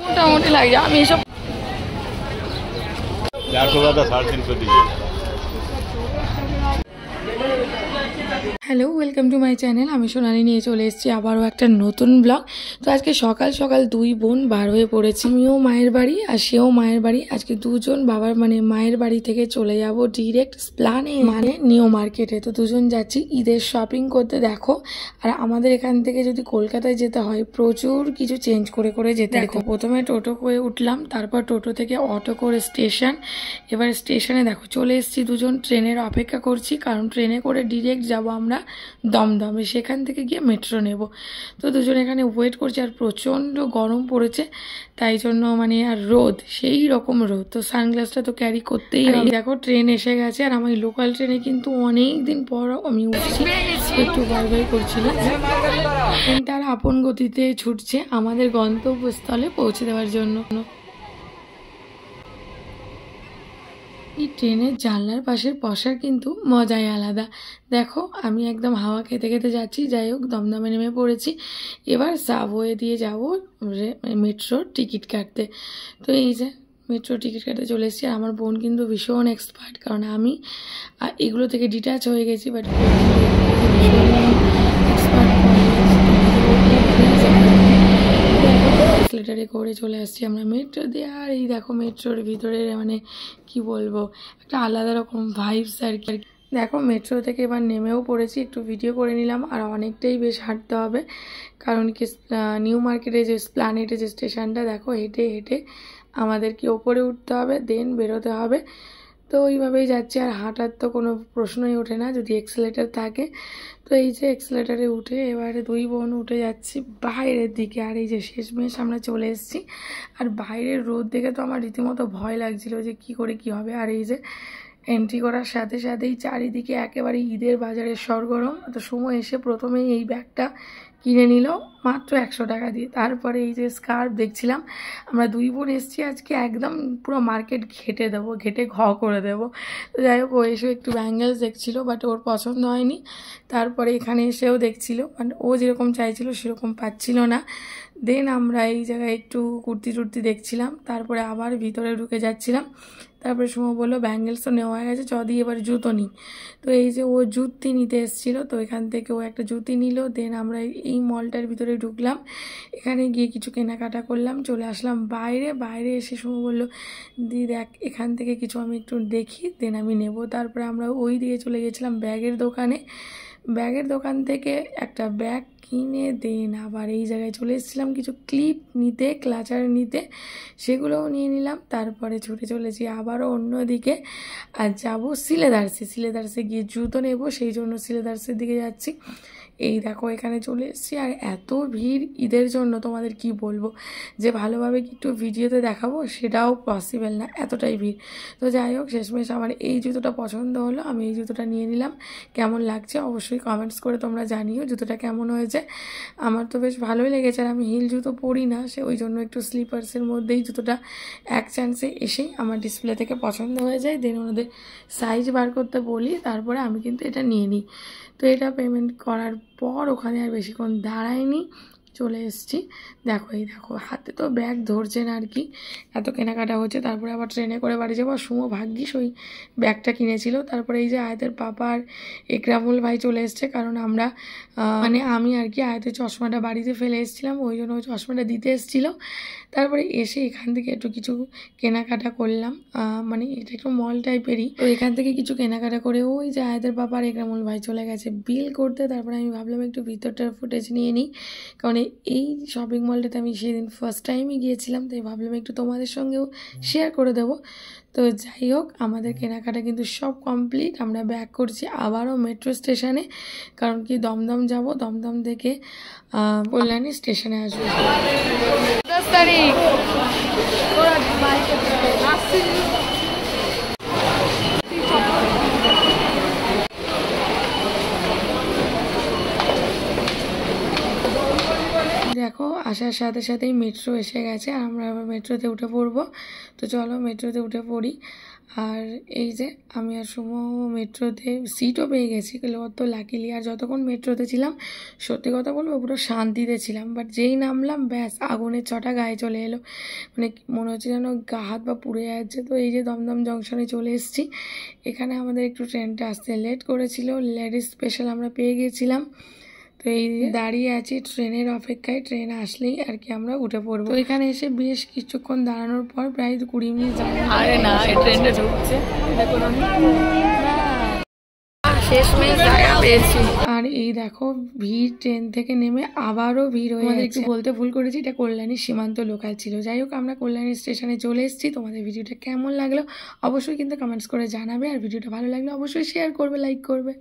মোটামুটি লাগছে। আমি এসব 350 দিয়ে। Hello, welcome to my channel. আমি সোনালি নিয়ে চলে এসেছি আবারও একটা নতুন ব্লগ। তো আজকে সকাল সকাল দুই বোন বার হয়ে পড়েছি। আমিও মায়ের বাড়ি আর সেও মায়ের বাড়ি। আজকে দুজন বাবার মায়ের বাড়ি থেকে চলে যাব ডিরেক্ট প্ল্যানে নিউ মার্কেটে। তো দুজন যাচ্ছি ঈদের শপিং করতে। দেখো, আর আমাদের এখান থেকে যদি কলকাতায় যেতে হয় প্রচুর কিছু চেঞ্জ করে করে যেতে। দেখো, প্রথমে টোটো করে উঠলাম, তারপর টোটো থেকে অটো করে স্টেশন। এবার স্টেশনে দেখো চলে এসেছি দুজন। ট্রেনের অপেক্ষা করছি, কারণ ট্রেনে করে ডিরেক্ট যাব আমরা দমদমে, সেখান থেকে গিয়ে মেট্রো নেব। তো দুজন এখানে ওয়েট করছে, আর প্রচণ্ড গরম পড়েছে, তাই জন্য আর রোদ, সেই রকম রোদ। তো সানগ্লাসটা তো ক্যারি করতেই হবে। দেখো ট্রেন এসে গেছে, আর আমার লোকাল ট্রেনে কিন্তু অনেক দিন পর আমি উঠছি, একটু বারবার করছিল। ট্রেনটার আপন গতিতে ছুটছে আমাদের গন্তব্যস্থলে পৌঁছে দেওয়ার জন্য। এই ট্রেনের জানলার পাশের বসার কিন্তু মজাই আলাদা। দেখো আমি একদম হাওয়া খেতে খেতে যাচ্ছি। যাই হোক, দমদমে নেমে পড়েছি। এবার সাবওয়ে দিয়ে যাব মেট্রোর টিকিট কাটতে। তো এই যে মেট্রো টিকিট কাটতে চলে এসেছি। আর আমার বোন কিন্তু ভীষণ এক্সপার্ট, কারণ আমি এগুলো থেকে ডিটাচ হয়ে গেছি, বাট এক্সেলেটারে করে চলে আসছি আমরা মেট্রো দিয়ে। আর এই দেখো মেট্রোর ভিতরে কি বলবো, একটা আলাদা রকম ভাইবস আর কি। দেখো মেট্রো থেকে এবার নেমেও পড়েছি, একটু ভিডিও করে নিলাম। আর অনেকটাই বেশ হাঁটতে হবে, কারণ কি নিউ মার্কেটে যে প্ল্যানেটে যে স্টেশনটা, দেখো হেঁটে হেঁটে আমাদেরকে ওপরে উঠতে হবে, দেন বেরোতে হবে। তো ওইভাবেই যাচ্ছি। আর হাঁটার তো কোনো প্রশ্নই ওঠে না যদি এক্সেলেটার থাকে। তো এই যে এক্সেলেটারে উঠে এবারে দুই বোন উঠে যাচ্ছি বাইরের দিকে। আর এই যে শেষমেশ আমরা চলে এসেছি। আর বাইরের রোদ দেখে তো আমার রীতিমতো ভয় লাগছিল যে কি করে কি হবে। আর এই যে এন্ট্রি করার সাথে সাথেই চারিদিকে একেবারে ঈদের বাজারের সরগরম। তো সময় এসে প্রথমেই এই ব্যাগটা কিনে নিল মাত্র 100 টাকা দিয়ে। তারপরে এই যে স্কার্ফ দেখছিলাম, আমরা দুই বোন এসেছি আজকে একদম পুরো মার্কেট ঘেটে ঘ করে দেবো। তো যাই হোক, ও এসে একটু ব্যাঙ্গেলস দেখছিল, বাট ওর পছন্দ হয়নি। তারপরে এখানে এসেও দেখছিল, ও যেরকম চাইছিল সেরকম পাচ্ছিল না। দেন আমরা এই জায়গায় একটু কুর্তি টুর্তি দেখছিলাম, তারপরে আবার ভিতরে ঢুকে যাচ্ছিলাম। তারপরে সময় বললো ব্যাঙ্গেলস তো নেওয়া হয়ে গেছে, দিয়ে এবার জুতো নিই। তো এই যে ও জুতি নিতে এসেছিলো, তো এখান থেকে ও একটা জুতি নিল। দেন আমরা এই মলটার ভিতরে ঢুকলাম, এখানে গিয়ে কিছু কেনাকাটা করলাম, চলে আসলাম বাইরে এসে সময় বললো দি দেখ এখান থেকে কিছু আমি একটু দেখি, দেন আমি নেব। তারপরে আমরা ওই দিকে চলে গেছিলাম ব্যাগের দোকান থেকে একটা ব্যাগ কিনে দেন আবার এই জায়গায় চলে এসেছিলাম কিছু ক্লিপ নিতে, ক্লাচার নিতে, সেগুলোও নিয়ে নিলাম। তারপরে ছুটে চলেছি আবারও অন্যদিকে, আর যাবো সিলেদার্সে গিয়ে জুতো নেব, সেই জন্য সিলেদার্সের দিকে যাচ্ছি। এই দেখো এখানে চলে এসেছি। আর এত ভিড় ঈদের জন্য তোমাদের কি বলবো, যে ভালোভাবে কি একটু ভিডিওতে দেখাবো সেটাও পসিবল না, এতটাই ভিড়। তো যাই হোক, শেষমেশ আমার এই জুতোটা পছন্দ হলো, আমি এই জুতোটা নিয়ে নিলাম। কেমন লাগছে অবশ্যই কমেন্টস করে তোমরা জানিও জুতোটা কেমন হয়েছে। আমার তো বেশ ভালোই লেগেছে। আর আমি হিল জুতো পরি না, ওই জন্য একটু স্লিপার্সের মধ্যেই জুতোটা এক চান্সে এসেই আমার ডিসপ্লে থেকে পছন্দ হয়ে যায়। দেন ওনাদের সাইজ বার করতে বলি, তারপরে আমি কিন্তু এটা নিয়ে নিই। তো এটা পেমেন্ট করার পর ওখানে আর বেশিক্ষণ দাঁড়ায়নি, চলে এসেছি। দেখো হাতে তো ব্যাগ ধরছে না আর কি, এত কেনাকাটা হচ্ছে। তারপরে আবার ট্রেনে করে বাড়ি যাবো। সুমো ভাগ্যিস ওই ব্যাগটা কিনেছিল। তারপরে এই যে আয়াতের পাপা আর একরামুল ভাই চলে এসছে, কারণ আমরা আমি আর কি আয়াতের চশমাটা বাড়িতে ফেলে এসেছিলাম, ওই জন্য ওই চশমাটা দিতে এসেছিলো। তারপরে এসে এখান থেকে একটু কিছু কেনাকাটা করলাম, এটা একটু মল টাইপেরই। তো এখান থেকে কিছু কেনাকাটা করে ওই যে আয়াতের পাপা আর একরামুল ভাই চলে গেছে বিল করতে। তারপরে আমি ভাবলাম একটু ভিতরটার ফুটেজ নিয়ে নিই, কারণ এই শপিং মলটাতে আমি সেদিন ফার্স্ট টাইমই গিয়েছিলাম, তাই ভাবলাম একটু তোমাদের সঙ্গেও শেয়ার করে দেবো। তো যাই হোক, আমাদের কেনাকাটা কিন্তু সব কমপ্লিট। আমরা ব্যাক করছি আবারও মেট্রো স্টেশনে, কারণ কি দমদম যাব, দমদম থেকে কল্যাণী স্টেশনে আসবো। 10 তারিখ দেখো আসার সাথে সাথেই মেট্রো এসে গেছে, আর আমরা আবার মেট্রোতে উঠে পড়বো। তো চলো মেট্রোতে উঠে পড়ি। আর এই যে আমি আর সুমো মেট্রোতে সিটও পেয়ে গেছি, অত লাকিলি। আর যতক্ষণ মেট্রোতে ছিলাম সত্যি কথা বলবো পুরো শান্তিতে ছিলাম, বাট যেই নামলাম ব্যাস আগুনের ছটা গায়ে চলে এলো, মানে মনে হচ্ছে যেন গা হাত বা পুড়ে যাচ্ছে। তো এই যে দমদম জংশনে চলে এসেছি। এখানে আমাদের একটু ট্রেনটা আসতে লেট করেছিল, লেডিস স্পেশাল আমরা পেয়ে গেছিলাম। তো এই দাঁড়িয়ে আছি ট্রেনের অপেক্ষায়, ট্রেন আসলেই আর কি আমরা উঠে পড়বো। তো এখানে এসে বেশ কিছুক্ষণ দাঁড়ানোর পর প্রায় 20 মিনিট আরে না, এই ট্রেনটা ঢুকছে, দেখুন শেষমেশ জায়গা পেয়েছি। আর এই দেখো ভিড়, ট্রেন থেকে নেমে আবারও ভিড় হয়ে গেছে। একটু বলতে ভুল করেছি, এটা কল্যাণী সীমান্ত লোকাল ছিল। যাই হোক আমরা কল্যাণী স্টেশনে চলে এসেছি। তোমাদের ভিডিওটা কেমন লাগলো অবশ্যই কিন্তু কমেন্টস করে জানাবে, আর ভিডিওটা ভালো লাগলে অবশ্যই শেয়ার করবে, লাইক করবে।